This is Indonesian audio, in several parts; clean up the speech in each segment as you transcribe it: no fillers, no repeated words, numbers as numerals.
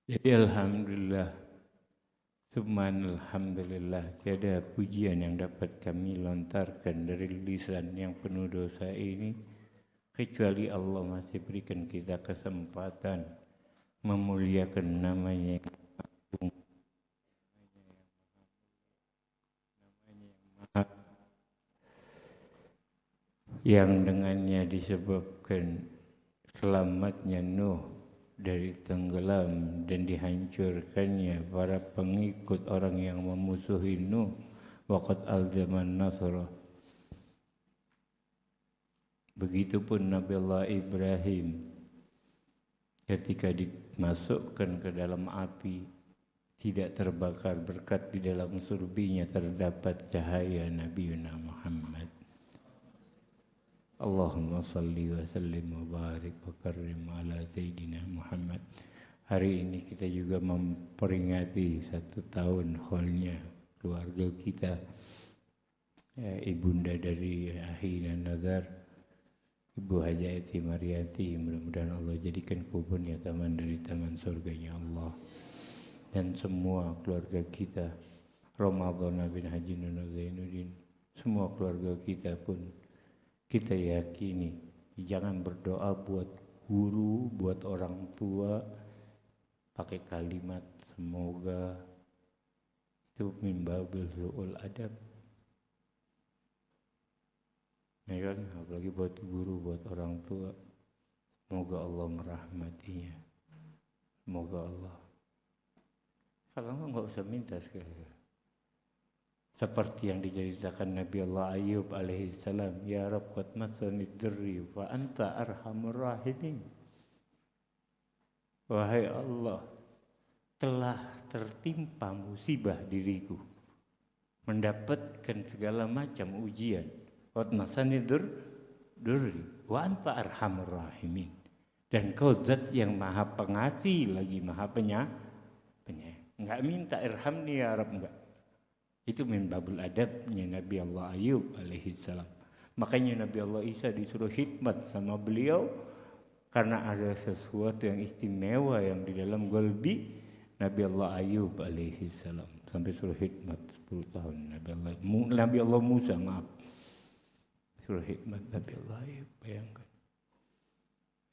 Jadi alhamdulillah, alhamdulillah, tiada pujian yang dapat kami lontarkan dari lisan yang penuh dosa ini kecuali Allah masih berikan kita kesempatan memuliakan namanya yang dengannya disebabkan selamatnya Nuh dari tenggelam dan dihancurkannya para pengikut orang yang memusuhi Nuh waqad alzaman nasrah. Begitupun Nabi Allah Ibrahim ketika dimasukkan ke dalam api tidak terbakar berkat di dalam surbinya terdapat cahaya Nabi Muhammad. Allahumma salli wa sallim wa barik wa karim ala Sayyidina Muhammad. Hari ini kita juga memperingati 1 tahun haulnya keluarga kita, ibunda dari Ahina Nazar, Ibu Haja Eti Mariati. Mudah-mudahan Allah jadikan kuburnya taman dari taman surganya Allah. Dan semua keluarga kita, Ramadan bin Haji Nuno Zainuddin, semua keluarga kita pun kita yakini, jangan berdoa buat guru, buat orang tua, pakai kalimat semoga, itu min babil su'ul adab. Ya kan, apalagi buat guru, buat orang tua, semoga Allah merahmatinya. Semoga Allah. Kalau enggak usah minta sekali. Seperti yang diceritakan Nabi Allah Ayub alaihissalam, ya Rabb qad massani dzurri wa anta arhamur rahimin. Wahai Allah, telah tertimpa musibah diriku, mendapatkan segala macam ujian. Qad massani dzurri wa anta arhamur rahimin. Dan kau zat yang maha pengasih lagi maha penyayang. Enggak minta irhamni ya Rabb, enggak. Itu min babul adabnya Nabi Allah Ayub alaihissalam. Makanya Nabi Allah Isa disuruh khidmat sama beliau karena ada sesuatu yang istimewa yang di dalam qalbi Nabi Allah Ayub alaihissalam. Sampai suruh khidmat 10 tahun Nabi Allah Musa, maaf. Suruh khidmat Nabi Allah Ayub, bayangkan.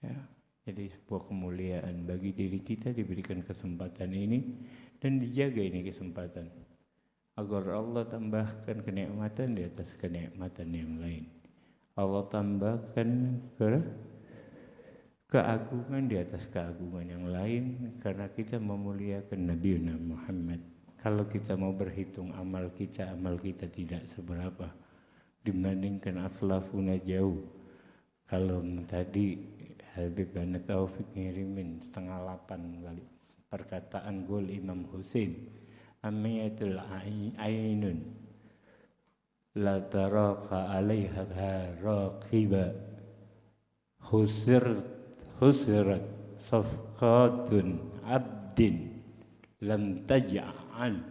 Ya, jadi sebuah kemuliaan bagi diri kita diberikan kesempatan ini dan dijaga ini kesempatan. Agar Allah tambahkan kenikmatan di atas kenikmatan yang lain. Allah tambahkan keagungan di atas keagungan yang lain karena kita memuliakan Nabi Muhammad. Kalau kita mau berhitung amal kita tidak seberapa dibandingkan aslafuna jauh. Kalau tadi Habib Bana Taufik ngirimin 7:30 kali perkataan gol Imam Husain, amiyatul ainun la taraka alaiha raqiba husirat safqatun abdin lam taj'al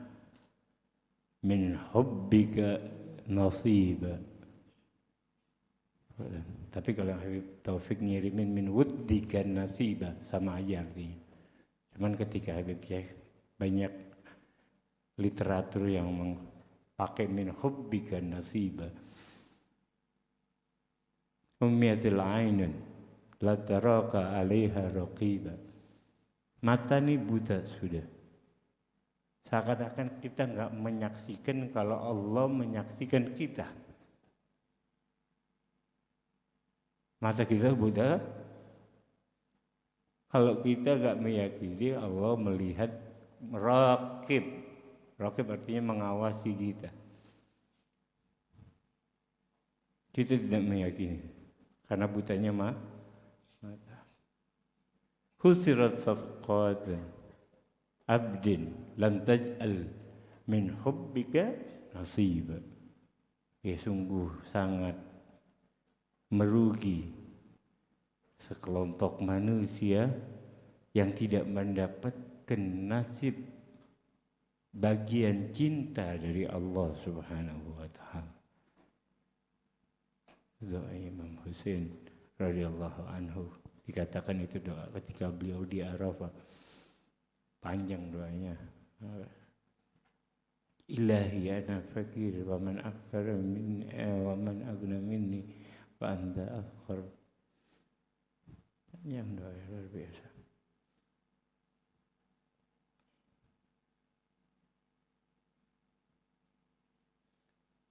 min hubbika nasiba. Tapi kalau Habib Taufik ngirimin min wuddika nasiba, sama aja artinya. Cuman ketika Habib Syekh banyak literatur yang pakai min hubbika nasiba. Ummiyatil ainun la taraka 'alaiha raqiba. Mata ini buta sudah. Seakan-akan kita enggak menyaksikan kalau Allah menyaksikan kita. Mata kita buta. Kalau kita enggak meyakini Allah melihat, raqib. Raqib artinya mengawasi kita. Kita tidak meyakini karena butanya mata. Husirat safqatan abdin lam taj'al min hubbika nasiba. Ya sungguh sangat merugi sekelompok manusia yang tidak mendapatkan nasib bagian cinta dari Allah Subhanahu wa taala. Doa Imam Husain radhiyallahu anhu, dikatakan itu doa ketika beliau di Arafah. Panjang doanya. Ilahi ana fakir wa man akthara min wa man aghna minni wa anta afqar. Yang doa luar biasa.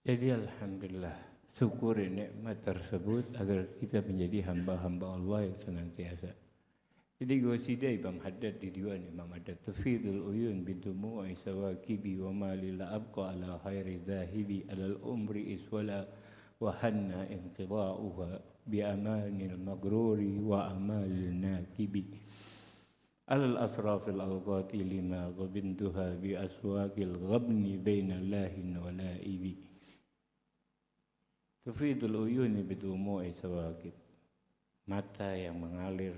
Jadi alhamdulillah, syukuri nikmat tersebut agar kita menjadi hamba-hamba Allah yang senantiasa. Jadi qasidah Imam Haddad di diwan Imam Haddad, tafidul uyun bidumu'i sawakibi wa ma lil abqa ala khairi zahibi alal umri iswala wa hanna inqida'uha bi amanil magruri wa amalil nakibi alal asrafil awqati lima ghabintuha bi aswaqil ghabni baina lahin wa laibi. Tafidul uyun bidumu'i sawakib, mata yang mengalir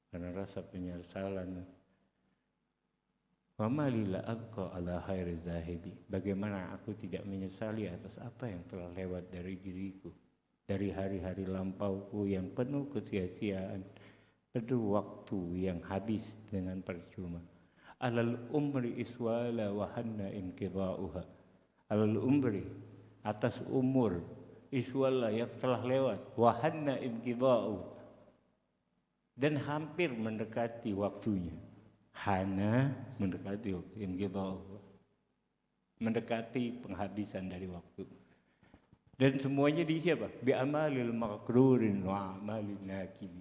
karena rasa penyesalan. Wa ma lil abqa ala khairi zahibi, bagaimana aku tidak menyesali atas apa yang telah lewat dari diriku, dari hari-hari lampauku yang penuh kesia-siaan, penuh waktu yang habis dengan percuma. Alal umri iswala wa hanna inqida'uha, alal umri, atas umur, iswala yang telah lewat, wa hanna inqida'uha, dan hampir mendekati waktunya. Hana mendekati waktu, mendekati penghabisan dari waktu. Dan semuanya diisi apa? Bi amalil maghrurin wa amalin nakibi.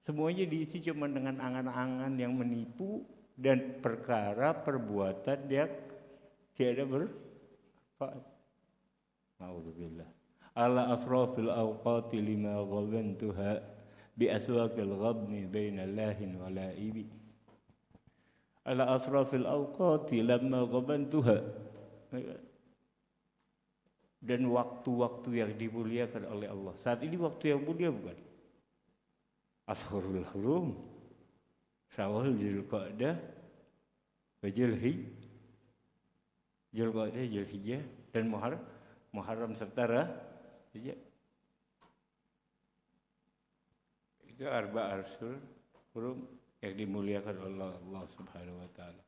Semuanya diisi cuma dengan angan-angan yang menipu dan perkara perbuatan yang tiada bermanfaat. Ma'udzubillah. Ala asrafil awqati lima ghabantuha bi aswaqil ghabni baina lahin wa laibi. Ala asrafil awqati lamma ghabantuha, dan waktu-waktu yang dimuliakan oleh Allah. Saat ini waktu yang mulia bukan? Ashhurul Hurum, Syawal, Zulqa'dah, Zulhijjah dan Muharram serta Rajab. Itu arba arsul hurum yang dimuliakan oleh Allah Subhanahu wa taala.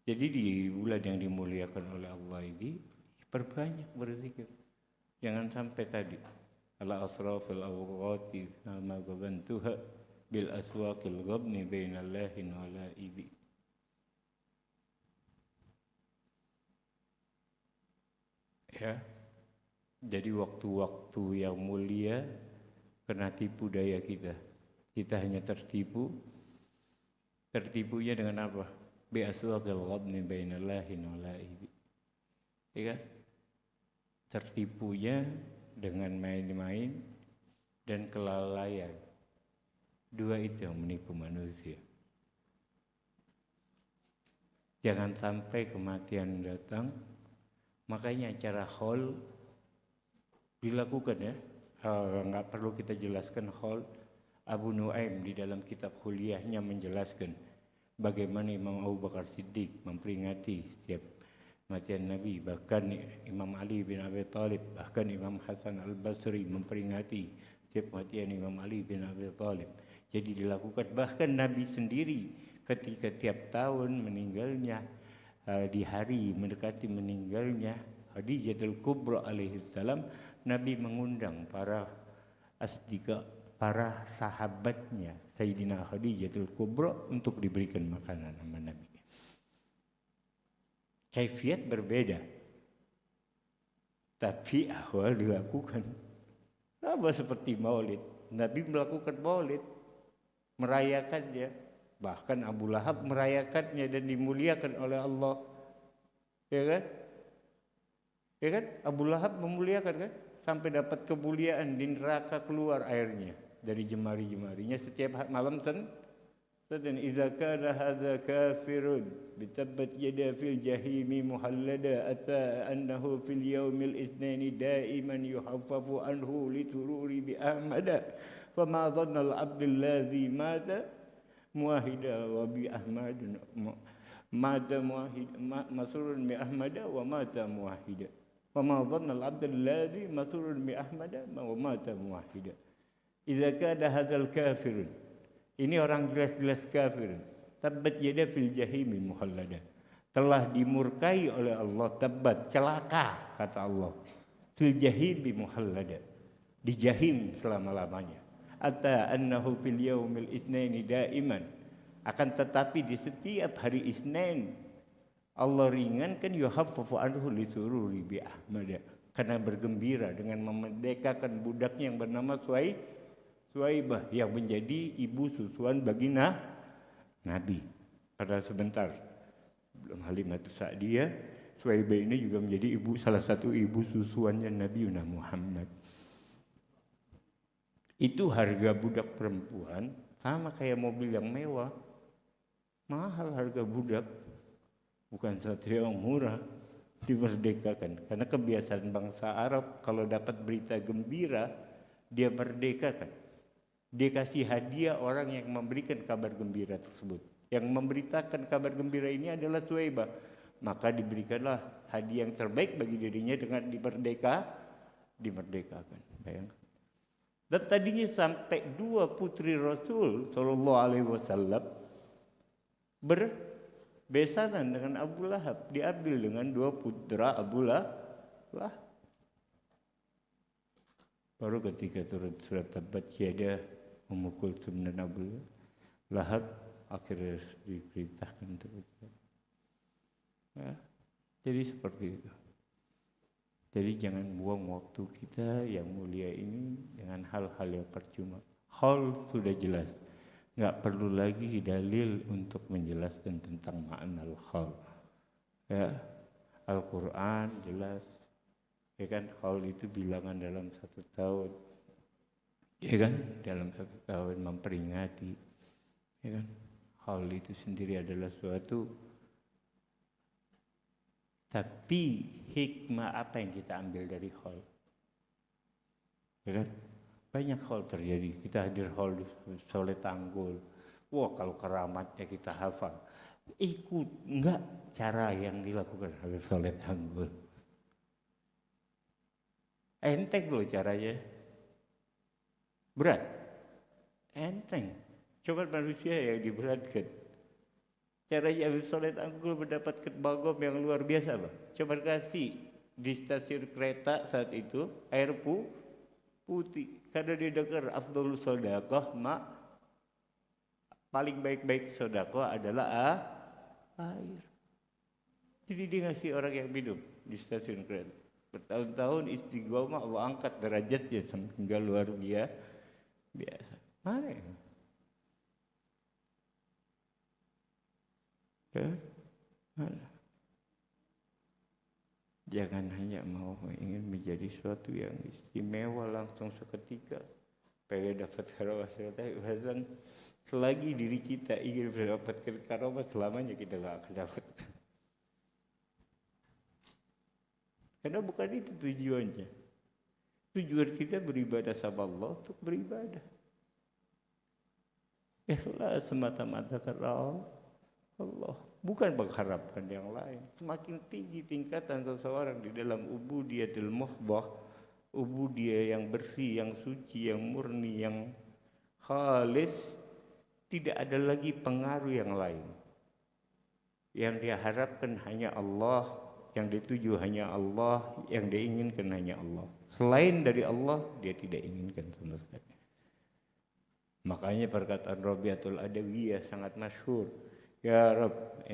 Jadi di bulan yang dimuliakan oleh Allah ini perbanyak berzikir. Jangan sampai tadi ala asrafil awqati ma gabantuha bil aswaqil ghabni bainal lahin wa laibi. Ya. Jadi waktu-waktu yang mulia kena tipu daya kita. Kita hanya tertipunya dengan apa? Bi aswaqil ghabni bainal lahin wa laibi. Ya kan? Tertipunya dengan main-main dan kelalaian. Dua itu yang menipu manusia. Jangan sampai kematian datang. Makanya acara haul dilakukan ya. Enggak perlu kita jelaskan haul. Abu Nuaim di dalam kitab Hulyahnya menjelaskan bagaimana Imam Abu Bakar Siddiq memperingati setiap kematian Nabi, bahkan Imam Ali bin Abi Thalib, bahkan Imam Hasan Al-Basri memperingati setiap kematian Imam Ali bin Abi Thalib. Jadi dilakukan, bahkan Nabi sendiri ketika tiap tahun meninggalnya, di hari mendekati meninggalnya Khadijatul Kubra alaihi salam, Nabi mengundang para asdiqa, para sahabatnya Sayyidina Khadijatul Kubra untuk diberikan makanan sama Nabi. Kaifiat berbeda, tapi awal dilakukan. Sama seperti maulid. Nabi melakukan maulid, merayakannya. Bahkan Abu Lahab merayakannya dan dimuliakan oleh Allah. Ya kan? Ya kan? Abu Lahab memuliakan kan? Sampai dapat kemuliaan, di neraka keluar airnya dari jemari-jemarinya setiap malam dan idza kana hadza kafirun bitabbat yada fil jahimi muhallada ata annahu fil yaumil itsnaini daiman yuhaffafu anhu litururi bi ahmada fama dhanna al abdul ladzi mata muahida wa bi ahmadin mata muahid masrurun bi ahmada wa mata muahida fama dhanna al abdul ladzi masrurun bi ahmada wa mata muahida idza kana hadzal kafirun. Ini orang jelas-jelas kafir. tabbat yada fil jahimi mukhallada. Telah dimurkai oleh Allah, tabbat, celaka kata Allah. Fil jahimi mukhallada. Di jahim selama-lamanya. Ata annahu fil yaumil itsnaini daiman. Akan tetapi di setiap hari Isnin Allah ringankan yuhaffafu anhu li sururi bi ahmada. Karena bergembira dengan memerdekakan budaknya yang bernama Suwaibah yang menjadi ibu susuan bagi Nabi. Pada sebentar belum Halimatus Sa'diyah, Suwaibah ini juga menjadi salah satu ibu susuannya Nabi Muhammad. Itu harga budak perempuan sama kayak mobil yang mewah. Mahal harga budak, bukan sesuatu yang murah. Dimerdekakan karena kebiasaan bangsa Arab kalau dapat berita gembira dia merdekakan, dia kasih hadiah orang yang memberikan kabar gembira tersebut. Yang memberitakan kabar gembira ini adalah Suwaibah, maka diberikanlah hadiah yang terbaik bagi dirinya dengan dimerdekakan. Bayangkan. Dan tadinya sampai 2 putri Rasul Shallallahu Alaihi Wasallam besanan dengan Abu Lahab, diambil dengan 2 putra Abu Lahab. Baru ketika turun surat Tabbat Yada memukul dan Abu Lahab, akhirnya diperintahkan untuk itu. Ya, jadi seperti itu. Jadi jangan buang waktu kita yang mulia ini dengan hal-hal yang percuma. Hal sudah jelas. Nggak perlu lagi dalil untuk menjelaskan tentang makna al-khal. Ya, Al-Quran jelas. Ya kan, khal itu bilangan dalam 1 tahun. Ya kan, dalam 1 tahun memperingati. Ya kan, khal itu sendiri adalah suatu. Tapi hikmah apa yang kita ambil dari khal? Ya kan? Banyak hal terjadi. Kita hadir hal di Soleh Tanggul. Wah, kalau keramatnya kita hafal. Ikut enggak cara yang dilakukan oleh Soleh Tanggul. Enteng loh caranya. Berat. Enteng. Coba manusia yang diberatkan. Caranya Habib Soleh Tanggul mendapatkan bagom yang luar biasa, Bang. Coba kasih di stasiun kereta saat itu air putih. Karena dia dengar afdhalus shadaqah paling baik-baik sedekah adalah air. Jadi dia ngasih orang yang minum di stasiun kereta. Bertahun-tahun istiqomah Allah angkat derajatnya hingga luar biasa. Mana ya? Mana? Jangan hanya ingin menjadi sesuatu yang istimewa langsung seketika. Pengen dapat karamah selagi diri kita ingin mendapatkan karamah selamanya kita gak akan dapatkan. Karena bukan itu tujuannya. Tujuan kita beribadah sama Allah untuk beribadah. Ikhlas semata-mata karena Allah, bukan mengharapkan yang lain. Semakin tinggi tingkatan seseorang di dalam ubudiyatul muhdah, ubudiyah yang bersih, yang suci, yang murni, yang khalis, tidak ada lagi pengaruh yang lain. Yang dia harapkan hanya Allah, yang dituju hanya Allah, yang dia inginkan hanya Allah. Selain dari Allah, dia tidak inginkan sama sekali. Makanya perkataan Rabi'atul Adawiyah sangat masyhur. Ya Rabb,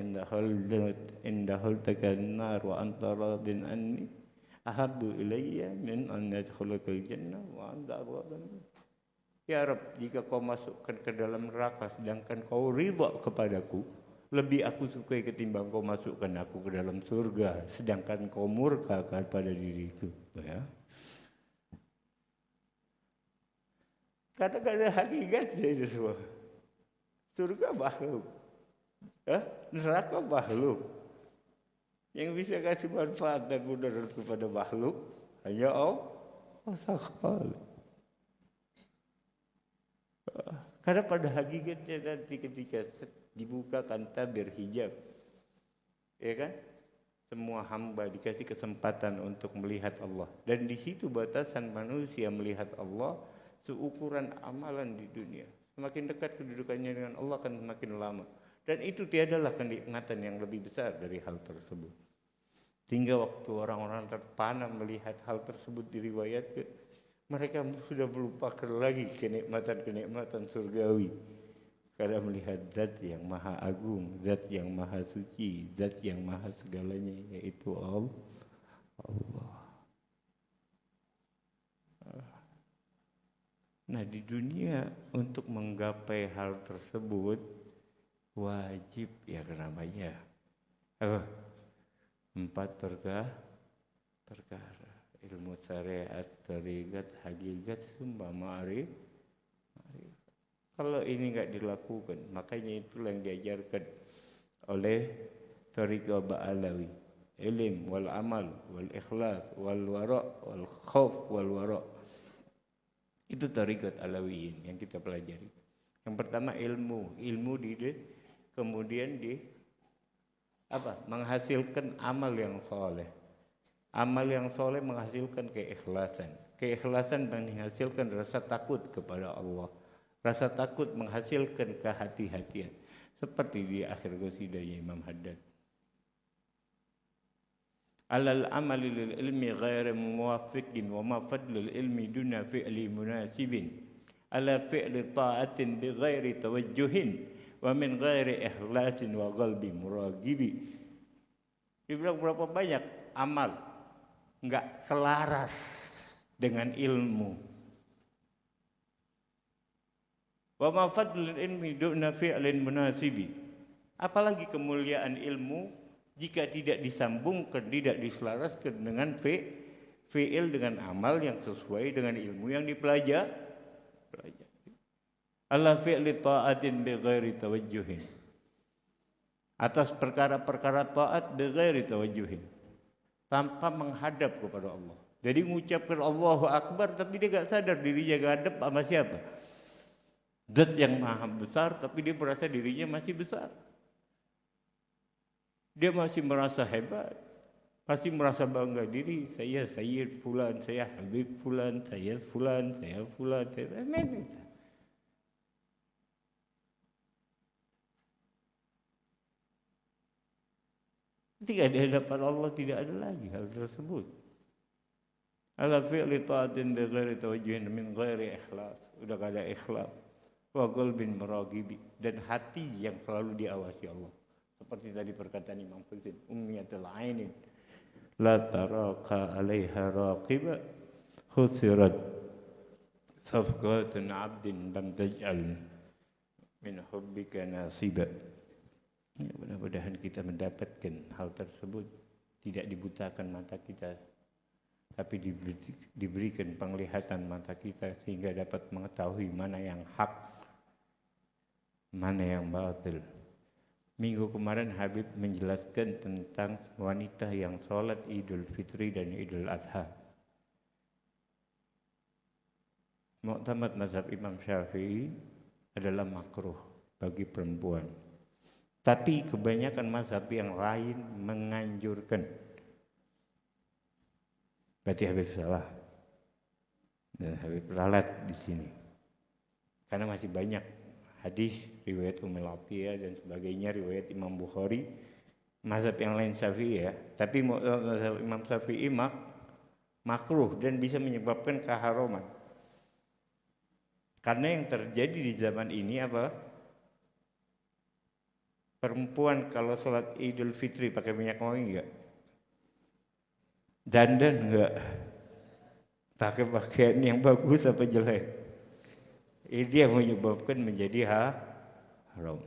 indahul takannar wa anta radin anni ahabbu ilayya min an yadkhulukal jannah wa anta radin. Ya Rabb, jika kau masukkan ke dalam neraka sedangkan kau ridha kepadaku, lebih aku sukai ketimbang kau masukkan aku ke dalam surga sedangkan kau murka kepada diriku. Ya. Kata-kata hakikatnya itu semua. Surga makhluk. Neraka makhluk. Yang bisa kasih manfaat dan mudarat kepada makhluk hanya Allah. Karena pada hakikatnya nanti ketika dibukakan tabir hijab, ya kan? Semua hamba dikasih kesempatan untuk melihat Allah. Dan di situ batasan manusia melihat Allah seukuran amalan di dunia. Semakin dekat kedudukannya dengan Allah akan semakin lama. Dan itu tiadalah kenikmatan yang lebih besar dari hal tersebut. Hingga waktu orang-orang terpana melihat hal tersebut diriwayatkan, mereka sudah melupakan lagi kenikmatan-kenikmatan surgawi. Karena melihat zat yang maha agung, zat yang maha suci, zat yang maha segalanya, yaitu Allah. Nah, di dunia untuk menggapai hal tersebut wajib ya namanya empat perkara: ilmu syariat, tariqat, hakikat, summa ma'rif. Kalau ini enggak dilakukan, makanya itulah yang diajarkan oleh tariqah Ba'alawi, ilm wal amal wal ikhlas wal wara wal khauf wal wara. Itu tariqat Alawiyin yang kita pelajari. Yang pertama ilmu kemudian menghasilkan amal yang soleh. Amal yang soleh menghasilkan keikhlasan. Keikhlasan menghasilkan rasa takut kepada Allah. Rasa takut menghasilkan kehati-hatian. Seperti di akhir qasidahnya Imam Haddad. Alal amali lil ilmi ghairi muwafiqin wa ma fadlul ilmi duna fi'li munasibin ala fi'li ta'atin bi ghairi tawajjuhin wa min ghairi ikhlasin wa qalbi muragibi. Dibilang berapa banyak amal enggak selaras dengan ilmu. Wa ma fadlul ilmi duna fi'lin munasibi. Apalagi kemuliaan ilmu jika tidak disambungkan, tidak diselaraskan dengan fi'il, dengan amal yang sesuai dengan ilmu yang dipelajari. Ala fi'li ta'atin bi ghairi tawajjuhin. Atas perkara-perkara taat bi ghairi tawajjuhin. Tanpa menghadap kepada Allah. Jadi mengucapkan Allahu Akbar tapi dia enggak sadar dirinya ngadep sama siapa. Zat yang maha besar tapi dia merasa dirinya masih besar. Dia masih merasa hebat, masih merasa bangga diri. Saya Sayyid Fulan, saya Habib Fulan, saya Fulan, saya Fulan. Ketika di hadapan Allah tidak ada lagi hal tersebut. Ala fi'li ta'atin bi ghairi tawajjuhin min ghairi ikhlas. Udah gak ada ikhlas. Wa qalbin muragibi, dan hati yang selalu diawasi Allah. Seperti tadi perkataan Imam Fusin, ummiyatul ainin la taraka 'alaiha raqiba khusirat safqatun 'abdin lam taj'al min hubbika nasiba. Ya, mudah-mudahan kita mendapatkan hal tersebut, tidak dibutakan mata kita, tapi diberikan penglihatan mata kita sehingga dapat mengetahui mana yang hak, mana yang batil. Minggu kemarin Habib menjelaskan tentang wanita yang sholat Idul Fitri dan Idul Adha. Mu'tamad mazhab Imam Syafi'i adalah makruh bagi perempuan. Tapi kebanyakan mazhab yang lain menganjurkan. Berarti Habib salah. Dan Habib ralat di sini. Karena masih banyak hadis, riwayat Ummul Atiyah dan sebagainya, riwayat Imam Bukhari, mazhab yang lain Syafi'i ya. Tapi mazhab Imam Syafi'i makruh dan bisa menyebabkan keharuman. Karena yang terjadi di zaman ini apa? Perempuan kalau sholat Idul Fitri pakai minyak wangi enggak? Dandan enggak? Pakai pakaian yang bagus apa jelek? Ini dia menyebabkan menjadi haram.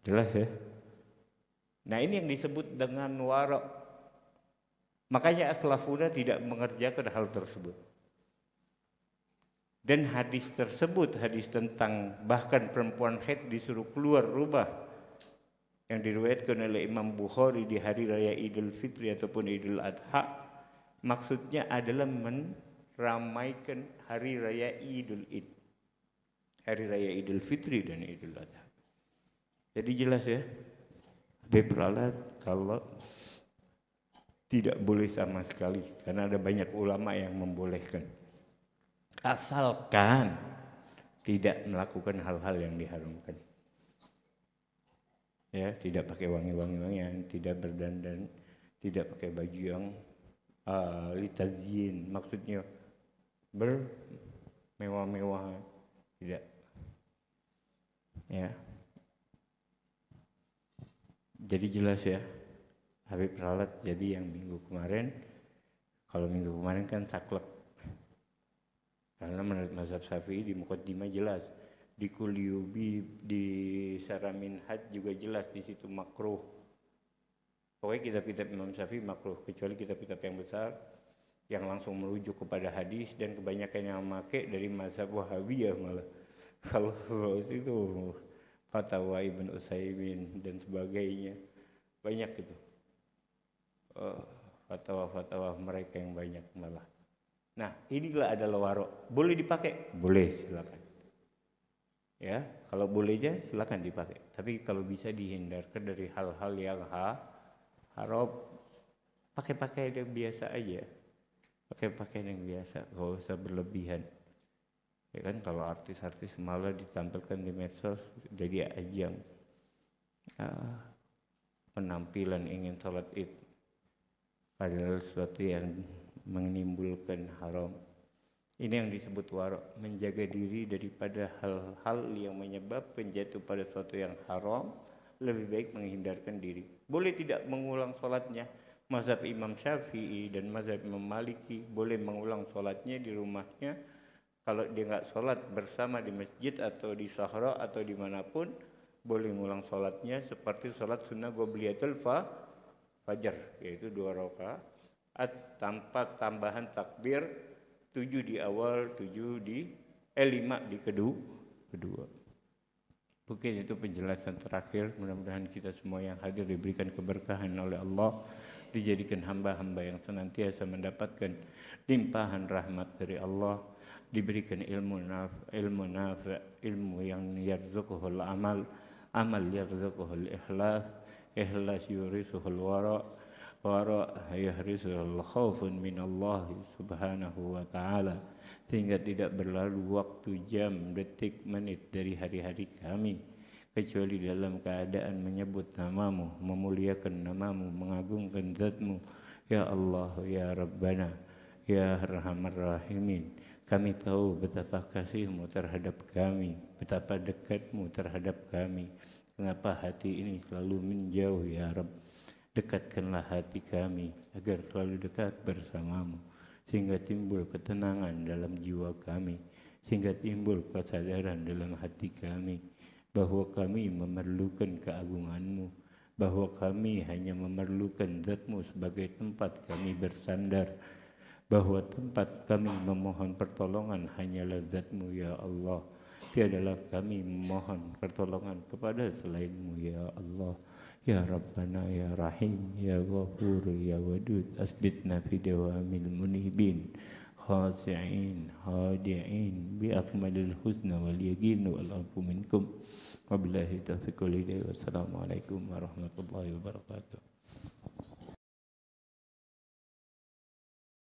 Jelas ya? Nah ini yang disebut dengan wara. Makanya as-salafuna tidak mengerjakan hal tersebut. Dan hadis tersebut, hadis tentang bahkan perempuan haid disuruh keluar rumah, yang diriwayatkan oleh Imam Bukhari di hari raya Idul Fitri ataupun Idul Adha, maksudnya adalah meramaikan hari raya Idul Id. Hari raya Idul Fitri dan Idul Adha. Jadi jelas ya, beralat kalau tidak boleh sama sekali, karena ada banyak ulama yang membolehkan. Asalkan tidak melakukan hal-hal yang diharamkan. Ya, tidak pakai wangi-wangian, tidak berdandan, tidak pakai baju yang litazin, maksudnya bermewah-mewah, tidak. Ya, jadi jelas ya, Habib ralat. Jadi yang minggu kemarin, kalau minggu kemarin kan saklek, karena menurut mazhab Syafi'i di Muqaddimah jelas, di Kulyubi, di Saramin Had juga jelas di situ makruh. Pokoknya kitab-kitab Imam Syafi'i makruh, kecuali kitab-kitab yang besar yang langsung merujuk kepada hadis, dan kebanyakan yang memakai dari mazhab Wahabiyah malah. Kalau itu fatwa Ibn Utsaimin dan sebagainya banyak itu, fatwa-fatwa mereka yang banyak malah. Nah, inilah adalah warok. Boleh dipakai? Boleh, silakan. Ya, kalau bolehnya silakan dipakai. Tapi kalau bisa dihindarkan dari hal-hal yang haram, pakai yang biasa aja. Pakai yang biasa, gak usah berlebihan. Ya kan, kalau artis-artis malah ditampilkan di medsos jadi ajang penampilan ingin sholat id, padahal sesuatu yang menimbulkan haram. Ini yang disebut warok, menjaga diri daripada hal-hal yang menyebabkan jatuh pada sesuatu yang haram. Lebih baik menghindarkan diri. Boleh tidak mengulang sholatnya. Mazhab Imam Syafi'i dan mazhab Imam Maliki boleh mengulang sholatnya di rumahnya. Kalau dia nggak sholat bersama di masjid atau di sahra atau dimanapun, boleh mengulang sholatnya seperti sholat sunnah qobliyatul fajar, yaitu 2 rakaat tanpa tambahan takbir, 7 di awal, 5 di kedua. Mungkin itu penjelasan terakhir. Mudah-mudahan kita semua yang hadir diberikan keberkahan oleh Allah, dijadikan hamba-hamba yang senantiasa mendapatkan limpahan rahmat dari Allah, diberikan ilmu nafi', ilmu yang yarzuquhul amal yarzuquhul ikhlas yurisuhul wara yahrisuhul khaufun minallah subhanahu wa ta'ala, sehingga tidak berlalu waktu, jam, detik, menit dari hari-hari kami kecuali dalam keadaan menyebut namamu, memuliakan namamu, mengagungkan zatmu. Ya Allah, ya Rabbana, ya Arhamar Rahimin. Kami tahu betapa kasihmu terhadap kami, betapa dekatmu terhadap kami. Kenapa hati ini selalu menjauh ya Rabb? Dekatkanlah hati kami agar selalu dekat bersamamu, sehingga timbul ketenangan dalam jiwa kami, sehingga timbul kesadaran dalam hati kami bahwa kami memerlukan keagunganmu, bahwa kami hanya memerlukan zatmu sebagai tempat kami bersandar, bahwa tempat kami memohon pertolongan hanyalah zatmu ya Allah. Tiadalah kami memohon pertolongan kepada selainmu ya Allah. Ya Rabbana ya Rahim ya Ghafur ya Wadud, asbitna fi dawamil munibin khasi'in hadi'in bi akmalil husna wal yaqin wal afu minkum. Wabillahi taufiq wal hidayah. Wassalamualaikum warahmatullahi wabarakatuh.